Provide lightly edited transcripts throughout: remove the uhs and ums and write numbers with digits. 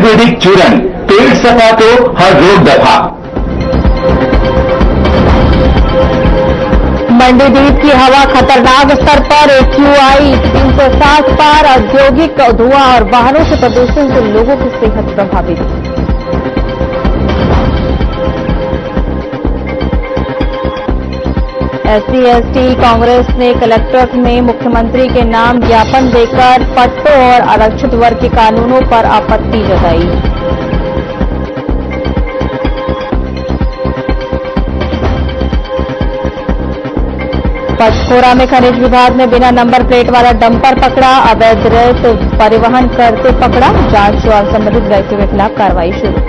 आयुर्वेदिक चूरन, पेट सफा तो हर रोग दफा। मंडीदीप की हवा खतरनाक स्तर पर, AQI 360 पार। औद्योगिक धुआं और वाहनों से प्रदूषण से लोगों की सेहत प्रभावित। SC/ST कांग्रेस ने कलेक्ट्रेट में मुख्यमंत्री के नाम ज्ञापन देकर पट्टों और आरक्षित वर्ग के कानूनों पर आपत्ति जताई। पचकोरा में खनिज विभाग ने बिना नंबर प्लेट वाला डंपर पकड़ा। अवैध रेत परिवहन करते पकड़ा। जांच और संबंधित व्यक्तियों के खिलाफ कार्रवाई शुरू।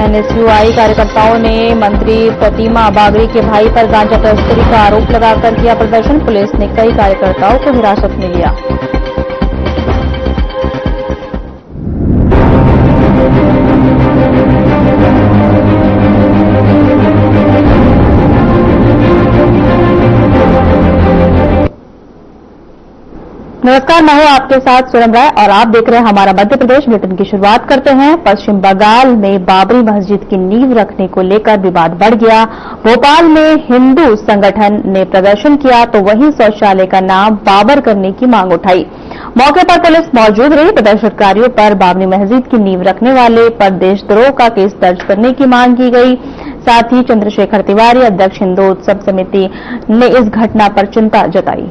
NSUI कार्यकर्ताओं ने मंत्री प्रतिमा बागड़ी के भाई पर गांजा तस्करी का आरोप लगाकर किया प्रदर्शन। पुलिस ने कई कार्यकर्ताओं को हिरासत में लिया। नमस्कार, मैं हूं आपके साथ सोनम राय और आप देख रहे हैं हमारा मध्य प्रदेश बुलेटिन की शुरुआत करते हैं। पश्चिम बंगाल में बाबरी मस्जिद की नींव रखने को लेकर विवाद बढ़ गया। भोपाल में हिंदू संगठन ने प्रदर्शन किया तो वहीं शौचालय का नाम बाबर करने की मांग उठाई। मौके पर पुलिस मौजूद रही। प्रदर्शनकारियों पर बाबरी मस्जिद की नींव रखने वाले पर देशद्रोह का केस दर्ज करने की मांग की गई। साथ ही चंद्रशेखर तिवारी, अध्यक्ष हिंदू उत्सव समिति, ने इस घटना पर चिंता जताई।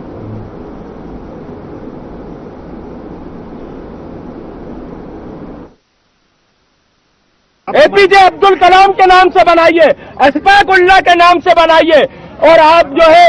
APJ अब्दुल कलाम के नाम से बनाइए, अशफाक उल्लाह के नाम से बनाइए और आप जो है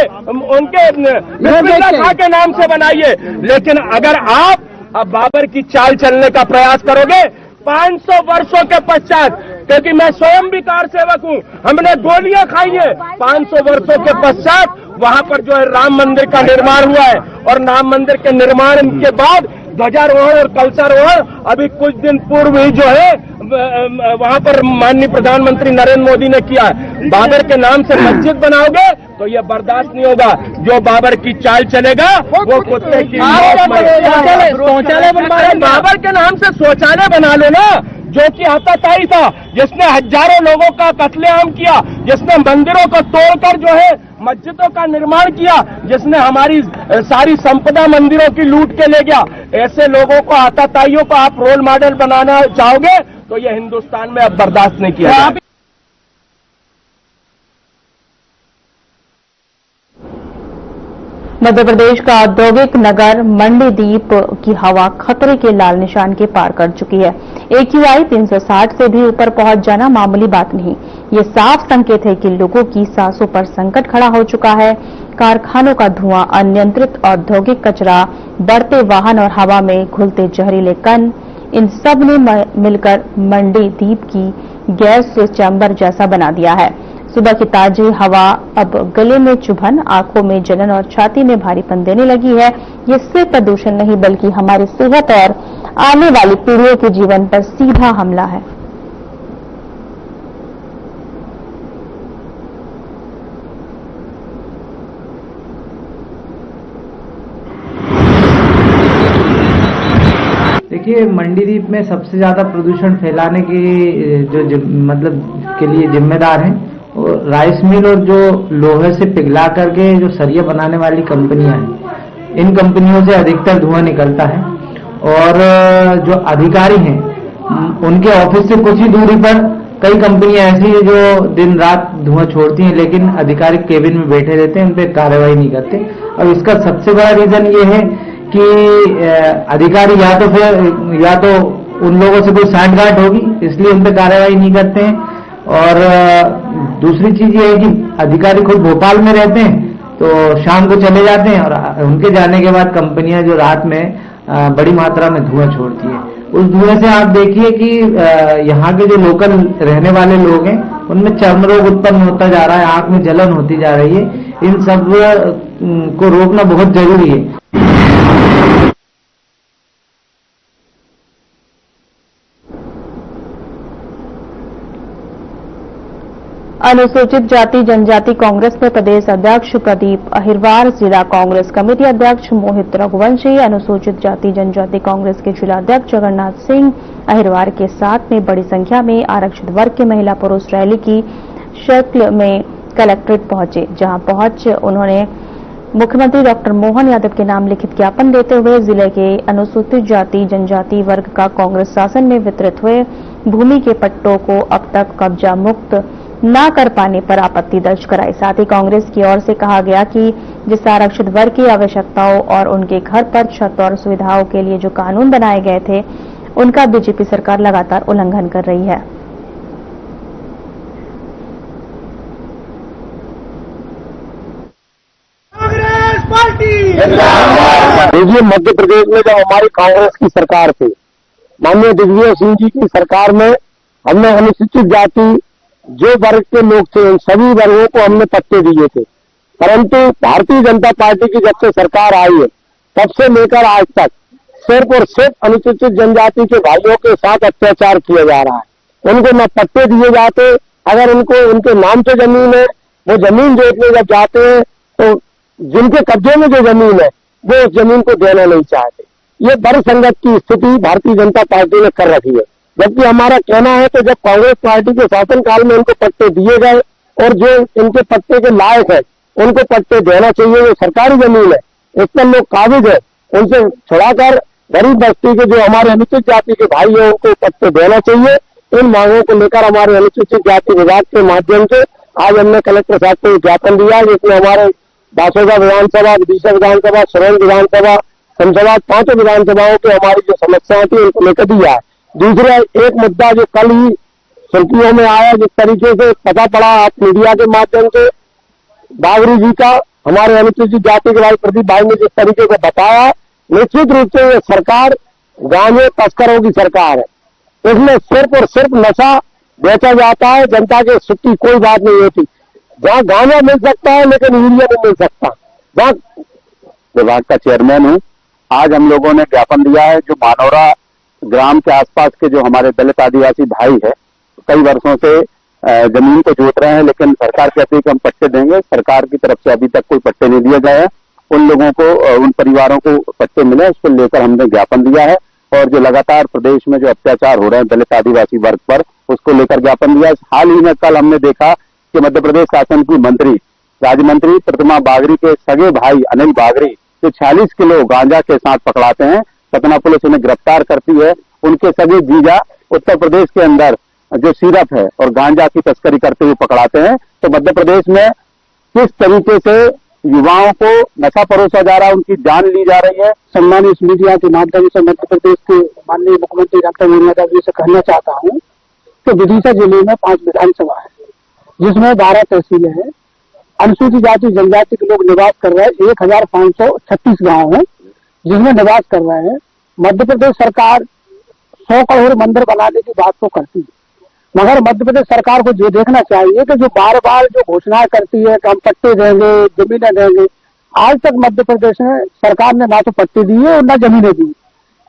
उनके बिस्मिल्लाह खां के नाम से बनाइए। लेकिन अगर आप अब बाबर की चाल चलने का प्रयास करोगे 500 वर्षों के पश्चात, क्योंकि मैं स्वयं भी कार सेवक हूं, हमने गोलियां खाई है। 500 वर्षों के पश्चात वहां पर जो है राम मंदिर का निर्माण हुआ है और राम मंदिर के निर्माण के बाद ध्वजारोहण और कलशारोहण अभी कुछ दिन पूर्व ही जो है वहां पर माननीय प्रधानमंत्री नरेंद्र मोदी ने किया है। बाबर के नाम से मस्जिद बनाओगे तो यह बर्दाश्त नहीं होगा। जो बाबर की चाल चलेगा वो कुत्ते की शौचालय बनवाए। बाबर के नाम से शौचालय बना लो ना, जो कि आतताई था, जिसने हजारों लोगों का कत्लेआम किया, जिसने मंदिरों को तोड़कर जो है मस्जिदों का निर्माण किया, जिसने हमारी सारी संपदा मंदिरों की लूट के ले गया। ऐसे लोगों को, आतताइयों को आप रोल मॉडल बनाना चाहोगे तो ये हिंदुस्तान में अब बर्दाश्त नहीं किया जाएगा। मध्य प्रदेश का औद्योगिक नगर मंडीदीप की हवा खतरे के लाल निशान के पार कर चुकी है। AQI 360 से भी ऊपर पहुंच जाना मामूली बात नहीं। ये साफ संकेत है कि लोगों की सांसों पर संकट खड़ा हो चुका है। कारखानों का धुआं, अनियंत्रित औद्योगिक कचरा, बढ़ते वाहन और हवा में घुलते जहरीले कण, इन सब ने मिलकर मंडीदीप की गैस चैम्बर जैसा बना दिया है। सुबह की ताजी हवा अब गले में चुभन, आंखों में जलन और छाती में भारीपन देने लगी है। ये सिर्फ प्रदूषण नहीं बल्कि हमारी सेहत और आने वाली पीढ़ियों के जीवन पर सीधा हमला है। देखिए, मंडीदीप में सबसे ज्यादा प्रदूषण फैलाने की मतलब के लिए जिम्मेदार हैं और राइस मिल और जो लोहे से पिघला करके जो सरिया बनाने वाली कंपनियां हैं, इन कंपनियों से अधिकतर धुआं निकलता है। और जो अधिकारी हैं उनके ऑफिस से कुछ ही दूरी पर कई कंपनियां ऐसी है जो दिन रात धुआं छोड़ती हैं, लेकिन अधिकारी केबिन में बैठे रहते हैं, उन पर कार्रवाई नहीं करते। और इसका सबसे बड़ा रीजन ये है कि अधिकारी या तो उन लोगों से कोई सांठगांठ होगी, इसलिए उन पर कार्रवाई नहीं करते हैं। और दूसरी चीज ये है कि अधिकारी खुद भोपाल में रहते हैं तो शाम को चले जाते हैं और उनके जाने के बाद कंपनियां जो रात में बड़ी मात्रा में धुआं छोड़ती है। उस धुएं से आप देखिए कि यहाँ के जो लोकल रहने वाले लोग हैं उनमें चर्म रोग उत्पन्न होता जा रहा है, आंख में जलन होती जा रही है। इन सब को रोकना बहुत जरूरी है। अनुसूचित जाति जनजाति कांग्रेस के प्रदेश अध्यक्ष प्रदीप अहिरवार, जिला कांग्रेस कमेटी अध्यक्ष मोहित रघुवंशी, अनुसूचित जाति जनजाति कांग्रेस के जिला अध्यक्ष जगन्नाथ सिंह अहिरवार के साथ में बड़ी संख्या में आरक्षित वर्ग के महिला पुरुष रैली की शक्ल में कलेक्ट्रेट पहुंचे, जहां पहुंच उन्होंने मुख्यमंत्री डॉक्टर मोहन यादव के नाम लिखित ज्ञापन देते हुए जिले के अनुसूचित जाति जनजाति वर्ग का कांग्रेस शासन में वितरित हुए भूमि के पट्टों को अब तक कब्जा मुक्त न कर पाने पर आपत्ति दर्ज कराई। साथ ही कांग्रेस की ओर से कहा गया कि जिस आरक्षित वर्ग की आवश्यकताओं और उनके घर पर छत और सुविधाओं के लिए जो कानून बनाए गए थे, उनका बीजेपी सरकार लगातार उल्लंघन कर रही है। देखिए, मध्य प्रदेश में जब हमारी कांग्रेस की सरकार थी, माननीय दिग्विजय सिंह जी की सरकार में हमने अनुसूचित जाति जो वर्ग के लोग थे उन सभी वर्गों को हमने पट्टे दिए थे। परंतु भारतीय जनता पार्टी की जब से सरकार आई है तब से लेकर आज तक सिर्फ और सिर्फ अनुसूचित जनजाति के भाइयों के साथ अत्याचार किया जा रहा है। उनको न पट्टे दिए जाते, अगर उनको उनके नाम से जमीन है वो जमीन जोतने जब जाते हैं तो जिनके कब्जे में जो जमीन है वो उस जमीन को देना नहीं चाहते। ये बड़ी संगत की स्थिति भारतीय जनता पार्टी ने कर रखी है। जबकि हमारा कहना है कि जब कांग्रेस पार्टी के शासनकाल में उनको पट्टे दिए गए और जो इनके पट्टे के लायक है उनको पट्टे देना चाहिए, वो सरकारी जमीन है, इस पर लोग काबिज है, उनसे छुड़ाकर गरीब बस्ती के जो हमारे अनुसूचित जाति के भाई है उनको पट्टे देना चाहिए। इन मांगों को लेकर हमारे अनुसूचित जाति विभाग के माध्यम से आज हमने कलेक्टर साहब को ज्ञापन दिया, जिसमें हमारे बासोदा विधानसभा, विदिशा विधानसभा, सरोन विधानसभा, शमशाबाद पांचों विधानसभाओं की हमारी जो समस्याएं थी उनको लेकर दिया है। दूसरा एक मुद्दा जो कल ही सुर्खियों में आया, जिस तरीके से पता पड़ा आप मीडिया के माध्यम से, बाबरी जी का हमारे अनुसूचित जाति के भाई प्रदीप भाई ने जिस तरीके से बताया, निश्चित रूप से ये सरकार गांजे तस्करों की सरकार है। इसमें सिर्फ और सिर्फ नशा बेचा जाता है, जनता के सुख की कोई बात नहीं होती। जहाँ गांजा मिल सकता है लेकिन यूरिया नहीं मिल सकता। जहाँ विभाग का चेयरमैन हूँ, आज हम लोगों ने ज्ञापन दिया है जो मानौरा ग्राम के आसपास के जो हमारे दलित आदिवासी भाई है कई वर्षों से जमीन को जोत रहे हैं, लेकिन सरकार कहती है कि हम पट्टे देंगे। सरकार की तरफ से अभी तक कोई पट्टे नहीं दिए गए हैं। उन लोगों को, उन परिवारों को पट्टे मिले, उसको लेकर हमने ज्ञापन दिया है। और जो लगातार प्रदेश में जो अत्याचार हो रहे हैं दलित आदिवासी वर्ग पर, उसको लेकर ज्ञापन दिया। हाल ही में कल हमने देखा कि मध्य प्रदेश शासन की मंत्री, राज्य मंत्री प्रतिमा बागरी के सगे भाई अनिल बागरी जो 46 किलो गांजा के साथ पकड़ाते हैं, सतना पुलिस उन्हें गिरफ्तार करती है। उनके सगे जीजा उत्तर प्रदेश के अंदर जो सिरप है और गांजा की तस्करी करते हुए पकड़ाते हैं। तो मध्य प्रदेश में किस तरीके से युवाओं को नशा परोसा जा रहा है, उनकी जान ली जा रही है। सम्मानित इस मीडिया के माध्यम से मध्य प्रदेश के माननीय मुख्यमंत्री डॉक्टर मोहन यादव जी से कहना चाहता हूँ कि विदिशा जिले में 5 विधानसभा है, जिसमें 12 तहसीलें हैं। अनुसूचित जाति जनजाति के लोग निवास कर रहे हैं। 1536 गाँव है जिसमें निवास कर रहे हैं। मध्य प्रदेश सरकार 100 करोड़ मंदिर बनाने की बात तो करती है, मगर मध्य प्रदेश सरकार को ये देखना चाहिए कि जो बार बार जो घोषणाएं करती है कि हम पट्टे देंगे, जमीनें देंगे, आज तक मध्य प्रदेश में सरकार ने ना तो पट्टे दिए और ना जमीनें दी।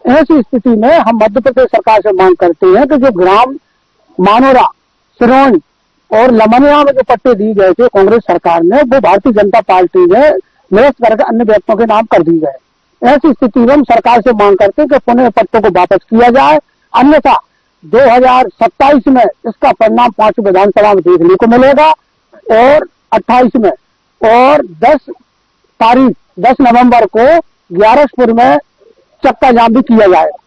ऐसी स्थिति में हम मध्य प्रदेश सरकार से मांग करते हैं कि जो ग्राम मानौरा, सिरोंज और लमनिया में जो पट्टे दिए गए थे कांग्रेस सरकार ने, वो भारतीय जनता पार्टी ने निरस्त करके अन्य व्यक्तियों के नाम कर दिए गए। ऐसी स्थिति में हम सरकार से मांग करते हैं कि पुनः पट्टों को वापस किया जाए, अन्यथा 2027 में इसका परिणाम 5 विधानसभा में देखने को मिलेगा और 28 में और 10 नवंबर को ग्यारसपुर में चक्का जाम भी किया जाएगा।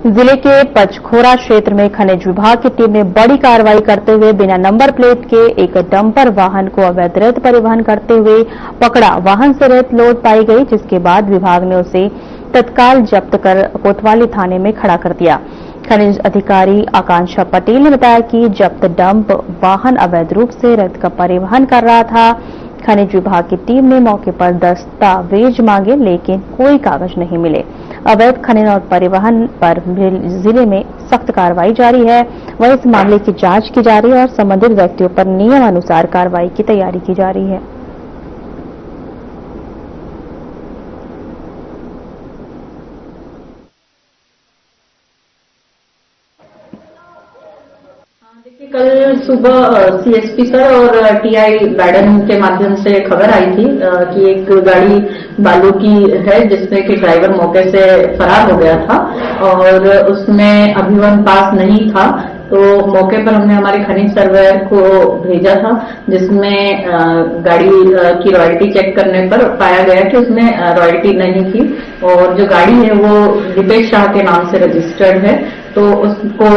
जिले के पचखोरा क्षेत्र में खनिज विभाग की टीम ने बड़ी कार्रवाई करते हुए बिना नंबर प्लेट के एक डंपर वाहन को अवैध रेत परिवहन करते हुए पकड़ा। वाहन से रेत लोड पाई गई, जिसके बाद विभाग ने उसे तत्काल जब्त कर कोतवाली थाने में खड़ा कर दिया। खनिज अधिकारी आकांक्षा पटेल ने बताया कि जब्त डंप वाहन अवैध रूप से रेत का परिवहन कर रहा था। खनिज विभाग की टीम ने मौके पर दस्तावेज मांगे, लेकिन कोई कागज नहीं मिले। अवैध खनन और परिवहन पर जिले में सख्त कार्रवाई जारी है। वहीं इस मामले की जांच की जा रही है और संबंधित व्यक्तियों पर नियमानुसार कार्रवाई की तैयारी की जा रही है। कल सुबह सीएसपी सर और टीआई बैडन के माध्यम से खबर आई थी कि एक गाड़ी बालू की है जिसमें कि ड्राइवर मौके से फरार हो गया था और उसमें अभिवन पास नहीं था। तो मौके पर हमने हमारे खनिज सर्वेयर को भेजा था जिसमें गाड़ी की रॉयल्टी चेक करने पर पाया गया कि उसमें रॉयल्टी नहीं थी और जो गाड़ी है वो दीपेश शाह के नाम से रजिस्टर्ड है। तो उसको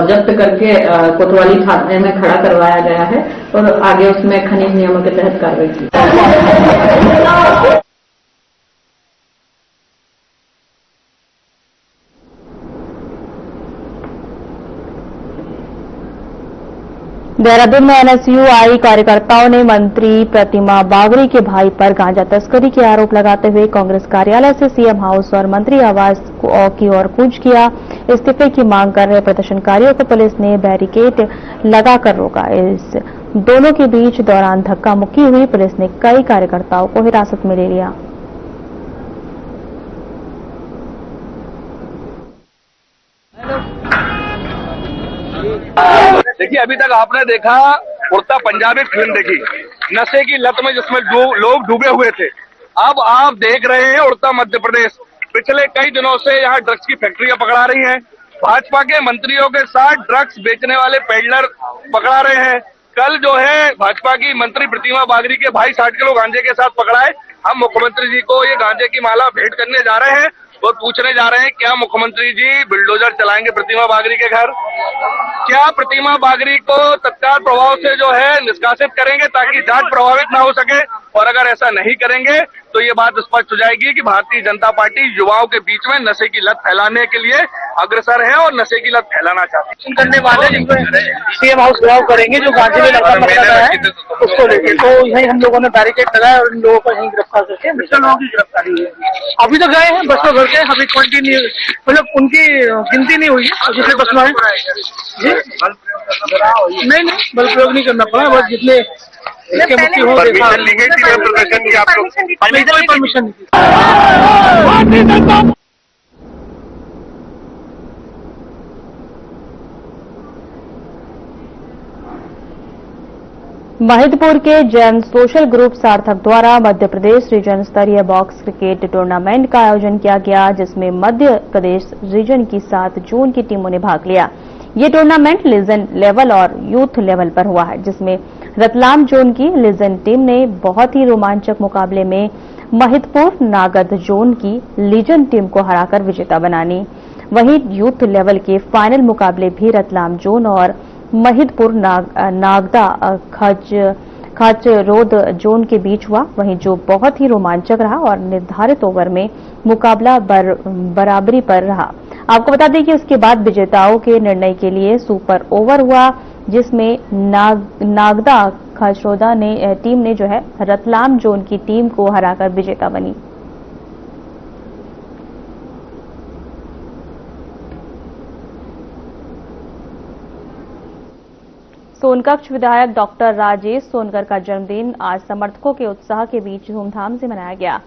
जब्त करके कोतवाली थाने में खड़ा करवाया गया है और आगे उसमें खनिज नियमों के तहत कार्रवाई की। देहरादून में एनएसयूआई कार्यकर्ताओं ने मंत्री प्रतिमा बागरी के भाई पर गांजा तस्करी के आरोप लगाते हुए कांग्रेस कार्यालय से सीएम हाउस और मंत्री आवास की ओर कूच किया। इस्तीफे की मांग कर रहे प्रदर्शनकारियों को पुलिस ने बैरिकेड लगाकर रोका। इस दोनों के बीच दौरान धक्का मुक्की हुई। पुलिस ने कई कार्यकर्ताओं को हिरासत में ले लिया। देखिए, अभी तक आपने देखा उड़ता पंजाबी फिल्म देखी, नशे की लत में जिसमें लोग डूबे हुए थे। अब आप देख रहे हैं उड़ता मध्य प्रदेश। पिछले कई दिनों से यहाँ ड्रग्स की फैक्ट्रियां पकड़ा रही हैं। भाजपा के मंत्रियों के साथ ड्रग्स बेचने वाले पेडलर पकड़ा रहे हैं। कल जो है भाजपा की मंत्री प्रतिमा बागरी के भाई 60 किलो गांजे के साथ पकड़ाए। हम मुख्यमंत्री जी को ये गांजे की माला भेंट करने जा रहे हैं और पूछने जा रहे हैं क्या मुख्यमंत्री जी बुलडोजर चलाएंगे प्रतिमा बागरी के घर? क्या प्रतिमा बागरी को तत्काल प्रभाव से जो है निष्कासित करेंगे ताकि जांच प्रभावित ना हो सके? और अगर ऐसा नहीं करेंगे तो ये बात स्पष्ट हो जाएगी कि भारतीय जनता पार्टी युवाओं के बीच में नशे की लत फैलाने के लिए अग्रसर है और नशे की लत फैलाना चाहती है। करने वाले जिसमें सीएम हाउस घेराव करेंगे जो गांजे में लगा है उसको लेकर, तो यही हम लोगों ने बैरिकेड लगाया और इन लोगों को यहीं गिरफ्तार करके लोगों की गिरफ्तारी है। अभी तो गए हैं बस में भर के, अभी कंटिन्यू मतलब उनकी गिनती नहीं हुई है। जितने बस में जी नहीं बल प्रयोग नहीं करना पड़ा, बस जितने इसके मुक्ति हो परमिशन ली गई थी प्रदर्शन की आप लोग परमिशन महिदपुर के जैन सोशल ग्रुप सार्थक द्वारा मध्य प्रदेश रीजन स्तरीय बॉक्स क्रिकेट टूर्नामेंट का आयोजन किया गया जिसमें मध्य प्रदेश रीजन की 7 जोन की टीमों ने भाग लिया। ये टूर्नामेंट लीजेंड लेवल और यूथ लेवल पर हुआ है जिसमें रतलाम जोन की लीजेंड टीम ने बहुत ही रोमांचक मुकाबले में महिदपुर नागद जोन की लीजेंड टीम को हराकर विजेता बनानी। वहीं यूथ लेवल के फाइनल मुकाबले भी रतलाम जोन और महिदपुर नागदा खच रोड जोन के बीच हुआ, वहीं जो बहुत ही रोमांचक रहा और निर्धारित ओवर में मुकाबला बराबरी पर रहा। आपको बता दें कि उसके बाद विजेताओं के निर्णय के लिए सुपर ओवर हुआ जिसमें नागदा खचरोदा ने टीम ने जो है रतलाम जोन की टीम को हराकर विजेता बनी। सोनकच्छ विधायक डॉक्टर राजेश सोनकर का जन्मदिन आज समर्थकों के उत्साह के बीच धूमधाम से मनाया गया।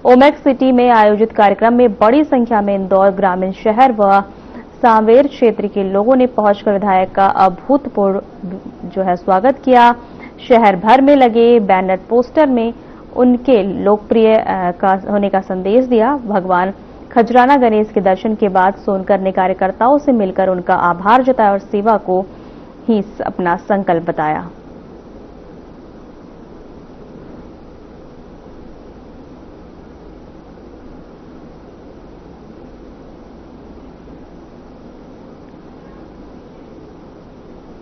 ओमेक्स सिटी में आयोजित कार्यक्रम में बड़ी संख्या में इंदौर ग्रामीण शहर व सांवेर क्षेत्र के लोगों ने पहुंचकर विधायक का अभूतपूर्व जो है स्वागत किया। शहर भर में लगे बैनर पोस्टर में उनके लोकप्रिय होने का संदेश दिया। भगवान खजराना गणेश के दर्शन के बाद सोनकर ने कार्यकर्ताओं से मिलकर उनका आभार जताया और सेवा को ही अपना संकल्प बताया।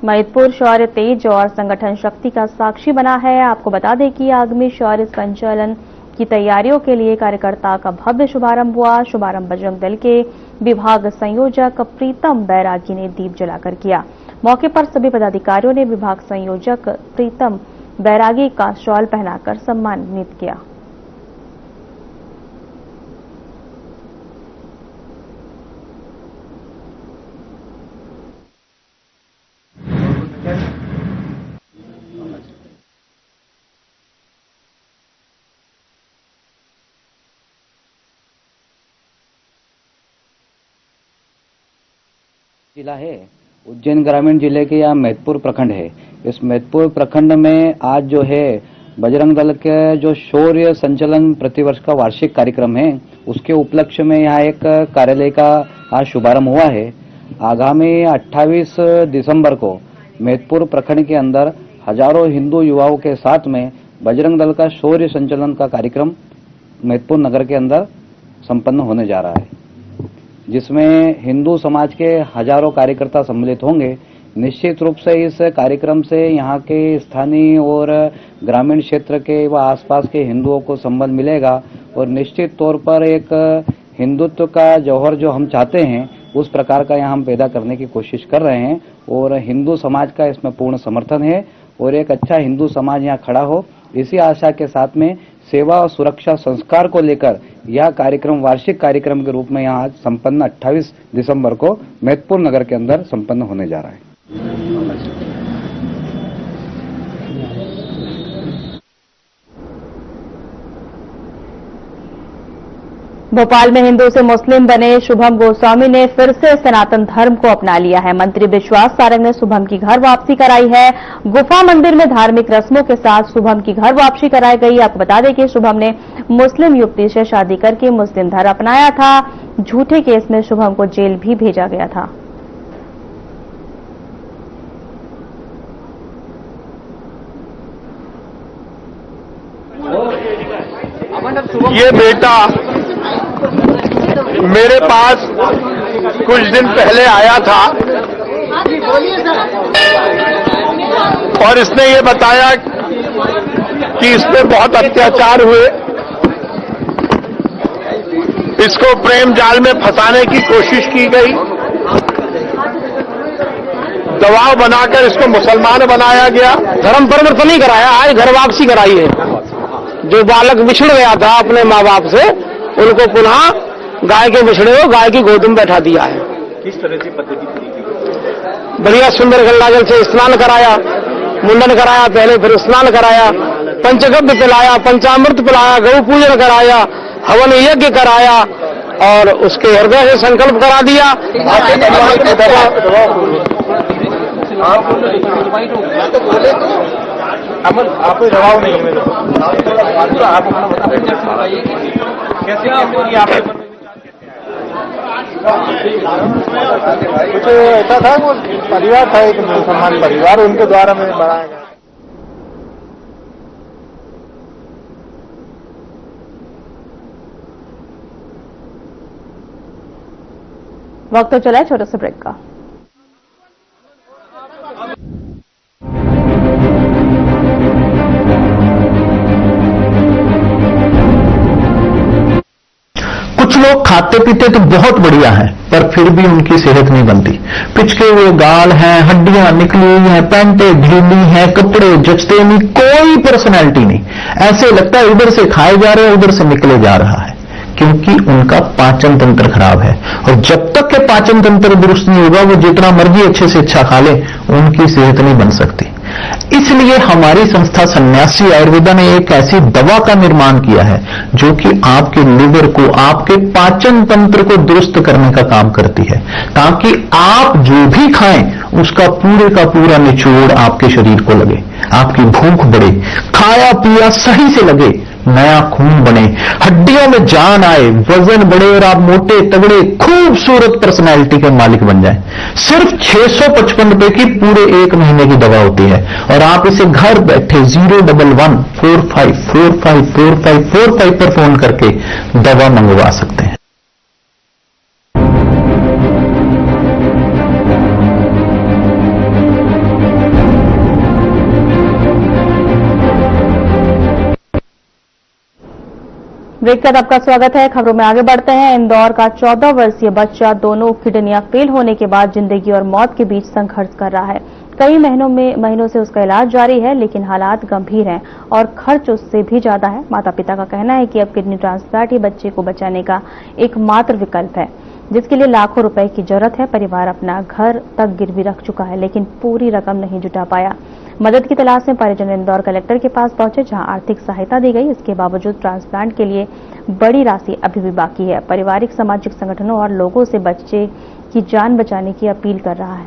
महिदपुर शौर्य तेज और संगठन शक्ति का साक्षी बना है। आपको बता दें कि आगामी शौर्य संचलन की तैयारियों के लिए कार्यकर्ता का भव्य शुभारंभ हुआ। शुभारंभ बजरंग दल के विभाग संयोजक प्रीतम बैरागी ने दीप जलाकर किया। मौके पर सभी पदाधिकारियों ने विभाग संयोजक प्रीतम बैरागी का शॉल पहनाकर सम्मानित किया। जिला है उज्जैन ग्रामीण जिले के यहाँ मैदपुर प्रखंड है। इस मैदपुर प्रखंड में आज जो है बजरंग दल के जो शौर्य संचलन प्रतिवर्ष का वार्षिक कार्यक्रम है, उसके उपलक्ष्य में यहाँ एक कार्यालय का आज शुभारंभ हुआ है। आगामी 28 दिसंबर को मैदपुर प्रखंड के अंदर हजारों हिंदू युवाओं के साथ में बजरंग दल का शौर्य संचलन का कार्यक्रम मैदपुर नगर के अंदर संपन्न होने जा रहा है, जिसमें हिंदू समाज के हजारों कार्यकर्ता सम्मिलित होंगे। निश्चित रूप से इस कार्यक्रम से यहाँ के स्थानीय और ग्रामीण क्षेत्र के व आसपास के हिंदुओं को संबंध मिलेगा और निश्चित तौर पर एक हिंदुत्व का जौहर जो हम चाहते हैं उस प्रकार का यहाँ हम पैदा करने की कोशिश कर रहे हैं और हिंदू समाज का इसमें पूर्ण समर्थन है और एक अच्छा हिंदू समाज यहाँ खड़ा हो, इसी आशा के साथ में सेवा और सुरक्षा संस्कार को लेकर यह कार्यक्रम वार्षिक कार्यक्रम के रूप में यहाँ संपन्न 28 दिसंबर को मैदपुर नगर के अंदर संपन्न होने जा रहा है। भोपाल में हिंदू से मुस्लिम बने शुभम गोस्वामी ने फिर से सनातन धर्म को अपना लिया है। मंत्री विश्वास सारंग ने शुभम की घर वापसी कराई है। गुफा मंदिर में धार्मिक रस्मों के साथ शुभम की घर वापसी कराई गई। आपको बता दें कि शुभम ने मुस्लिम युवती से शादी करके मुस्लिम धर्म अपनाया था। झूठे केस में शुभम को जेल भी भेजा गया था। ये बेटा मेरे पास कुछ दिन पहले आया था और इसने ये बताया कि इस पे बहुत अत्याचार हुए, इसको प्रेम जाल में फंसाने की कोशिश की गई, दबाव बनाकर इसको मुसलमान बनाया गया। धर्म परिवर्तन नहीं कराया, आज घर वापसी कराई है। जो बालक बिछड़ गया था अपने माँ बाप से, उनको पुनः गाय के बिछड़े हो गाय की गोद में बैठा दिया है। किस तरह की पद्धति पूरी की? बढ़िया सुंदर गंगा जल से स्नान कराया, मुंडन कराया, पहले फिर स्नान कराया, पंचगव्य पिलाया, पंचामृत पिलाया, गौ पूजन कराया, हवन यज्ञ कराया और उसके हृदय से संकल्प करा दिया। आप दबाव नहीं है, कैसे कुछ ऐसा था, वो परिवार था, एक मुसलमान परिवार, उनके द्वारा मैंने बढ़ाया गया। वक्त तो चला है छोटे से ब्रेक का। कुछ लोग खाते पीते तो बहुत बढ़िया है, पर फिर भी उनकी सेहत नहीं बनती। पिचके हुए गाल हैं, हड्डियां निकली हुई हैं, पैंटें ढीली हैं, कपड़े जचते नहीं, कोई पर्सनैलिटी नहीं। ऐसे लगता है इधर से खाए जा रहे हैं उधर से निकले जा रहा है, क्योंकि उनका पाचन तंत्र खराब है। और जब तक के पाचन तंत्र दुरुस्त नहीं होगा, वो जितना मर्जी अच्छे से अच्छा खा ले, उनकी सेहत नहीं बन सकती। इसलिए हमारी संस्था सन्यासी आयुर्वेदा ने एक ऐसी दवा का निर्माण किया है जो कि आपके लिवर को, आपके पाचन तंत्र को दुरुस्त करने का काम करती है, ताकि आप जो भी खाएं उसका पूरे का पूरा निचोड़ आपके शरीर को लगे, आपकी भूख बढ़े, खाया पिया सही से लगे, नया खून बने, हड्डियों में जान आए, वजन बढ़े और आप मोटे तगड़े खूबसूरत पर्सनैलिटी के मालिक बन जाएं। सिर्फ 655 रुपए की पूरे 1 महीने की दवा होती है और आप इसे घर बैठे 01145454545 पर फोन करके दवा मंगवा सकते हैं। ब्रेक के बाद आपका स्वागत है। खबरों में आगे बढ़ते हैं। इंदौर का 14 वर्षीय बच्चा दोनों किडनियां फेल होने के बाद जिंदगी और मौत के बीच संघर्ष कर रहा है। कई महीनों से उसका इलाज जारी है, लेकिन हालात गंभीर हैं और खर्च उससे भी ज्यादा है। माता पिता का कहना है कि अब किडनी ट्रांसप्लांट ही बच्चे को बचाने का एकमात्र विकल्प है, जिसके लिए लाखों रुपए की जरूरत है। परिवार अपना घर तक गिरवी रख चुका है, लेकिन पूरी रकम नहीं जुटा पाया। मदद की तलाश में परिजन इंदौर कलेक्टर के पास पहुंचे, जहां आर्थिक सहायता दी गई। इसके बावजूद ट्रांसप्लांट के लिए बड़ी राशि अभी भी बाकी है। पारिवारिक सामाजिक संगठनों और लोगों से बच्चे की जान बचाने की अपील कर रहा है।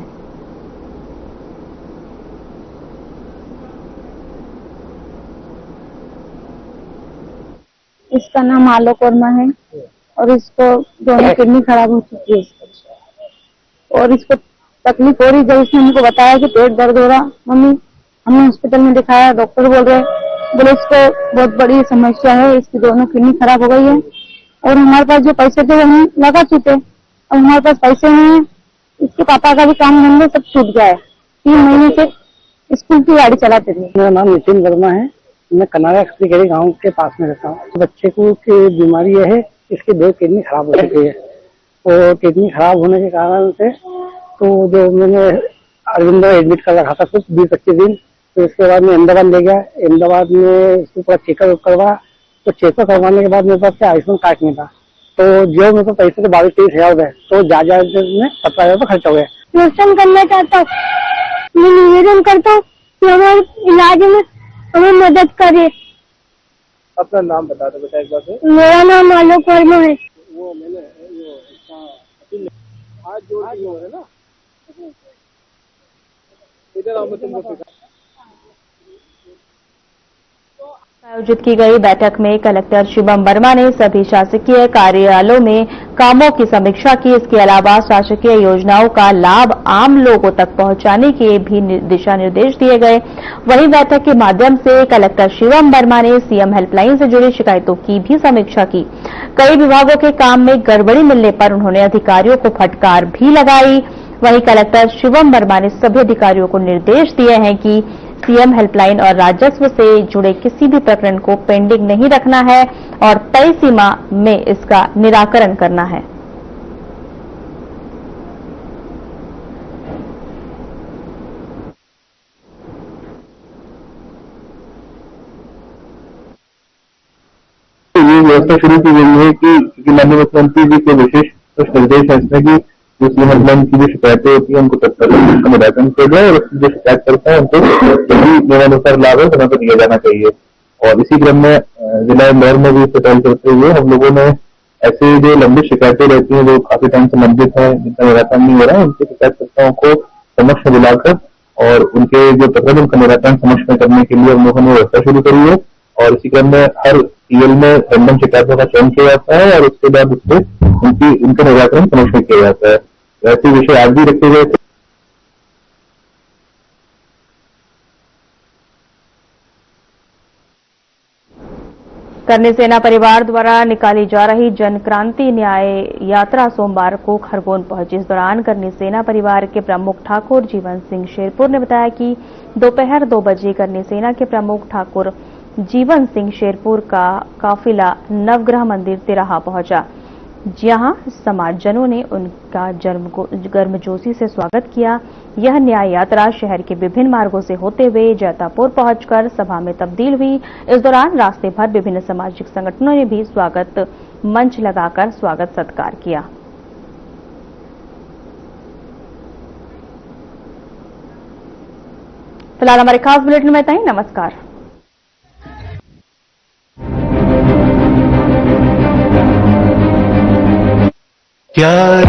इसका नाम आलोक वर्मा है और इसको दोनों किडनी खराब हो चुकी है और इसको तकलीफ हो रही। जब इसने हमको बताया कि पेट दर्द हो रहा, मम्मी हमने हॉस्पिटल में दिखाया, डॉक्टर बोले इसको बहुत बड़ी समस्या है, इसकी दोनों किडनी खराब हो गई है और हमारे पास जो पैसे थे वो हम लगा चुके। अब हमारे पास पैसे नहीं है, इसके पापा का भी काम धंधे सब छूट गया है। 3 महीने से स्कूल की गाड़ी चलाते थे। मेरा नाम नितिन वर्मा है, मैं कनारा एक्सप्लिकेरी गांव के पास में रहता हूँ। बच्चे को की बीमारी यह है, इसकी 2 किडनी खराब हो चुकी है और किडनी खराब होने के कारण से तो जो मैंने अरविंदो एडमिट कर रखा था कुछ 20-25 दिन, तो इसके बाद में अहमदाबाद ले गया। अहमदाबाद में इसको पूरा चेकअप करवा, तो चेकअप करवाने के बाद मेरे पास आयुष्मान कार्ड नहीं था, तो जो मेरे को पैसे तो 22-23 हजार गए, तो ज्यादा में 17,000 रुपये खर्च हो गए। क्वेश्चन करना चाहता हूँ, मैं निवेदन करता हूँ कि हमारे इलाज में हमें मदद करे। अपना नाम बता दो बेटा एक बार से। मेरा नाम आलोक वर्मा है। वो मैंने आज जोड़ दिए है ना, इधर आओ मैं तुमको सिखा। आयोजित की गई बैठक में कलेक्टर शिवम वर्मा ने सभी शासकीय कार्यालयों में कामों की समीक्षा की। इसके अलावा शासकीय योजनाओं का लाभ आम लोगों तक पहुंचाने के भी दिशा निर्देश दिए गए। वहीं बैठक के माध्यम से कलेक्टर शिवम वर्मा ने सीएम हेल्पलाइन से जुड़ी शिकायतों की भी समीक्षा की। कई विभागों के काम में गड़बड़ी मिलने पर उन्होंने अधिकारियों को फटकार भी लगाई। वहीं कलेक्टर शिवम वर्मा ने सभी अधिकारियों को निर्देश दिए हैं कि सीएम हेल्पलाइन और राजस्व से जुड़े किसी भी प्रकरण को पेंडिंग नहीं रखना है और तय सीमा में इसका निराकरण करना है। ये व्यवस्था शुरू की गई है कि माननीय मुख्यमंत्री जी के विशेष कुछ निर्देश है इसमें कि जो सीएम हेल्पलाइन की जो शिकायतें होती है उनको तत्काल उसका निराकरण किया जाए और जो शिकायत करते हैं उनको सही नियमानुसार लाभ है समय पर दिया जाना चाहिए। और इसी क्रम में जिला इंदौर में भी इसे पहल करते हुए हम लोगों ने ऐसे जो लंबित शिकायतें रहती हैं जो काफी टाइम से लंबित है, जिनका निराकरण नहीं हो रहा है, उनके शिकायतकर्ताओं को समक्ष में बुलाकर और उनके जो प्रकरण उनका निराकरण समक्ष में करने के लिए हम लोगों ने व्यवस्था शुरू करी है। और इसी क्रम में हर सीएल में रैंडम शिकायतों का चयन किया जाता है और उसके बाद उससे उनका निराकरण समक्ष में किया जाता है। ऐसे विषय आज भी रखे गए थे। करनी सेना परिवार द्वारा निकाली जा रही जन क्रांति न्याय यात्रा सोमवार को खरगोन पहुंची। इस दौरान करनी सेना परिवार के प्रमुख ठाकुर जीवन सिंह शेरपुर ने बताया कि दोपहर 2 बजे करनी सेना के प्रमुख ठाकुर जीवन सिंह शेरपुर का काफिला नवग्रह मंदिर तिराहा पहुंचा, जहां समाजजनों ने उनका गर्मजोशी से स्वागत किया। यह न्याय यात्रा शहर के विभिन्न मार्गों से होते हुए जैतापुर पहुंचकर सभा में तब्दील हुई। इस दौरान रास्ते भर विभिन्न सामाजिक संगठनों ने भी स्वागत मंच लगाकर स्वागत सत्कार किया। फिलहाल हमारे खास बुलेटिन में इतना ही। नमस्कार। क्या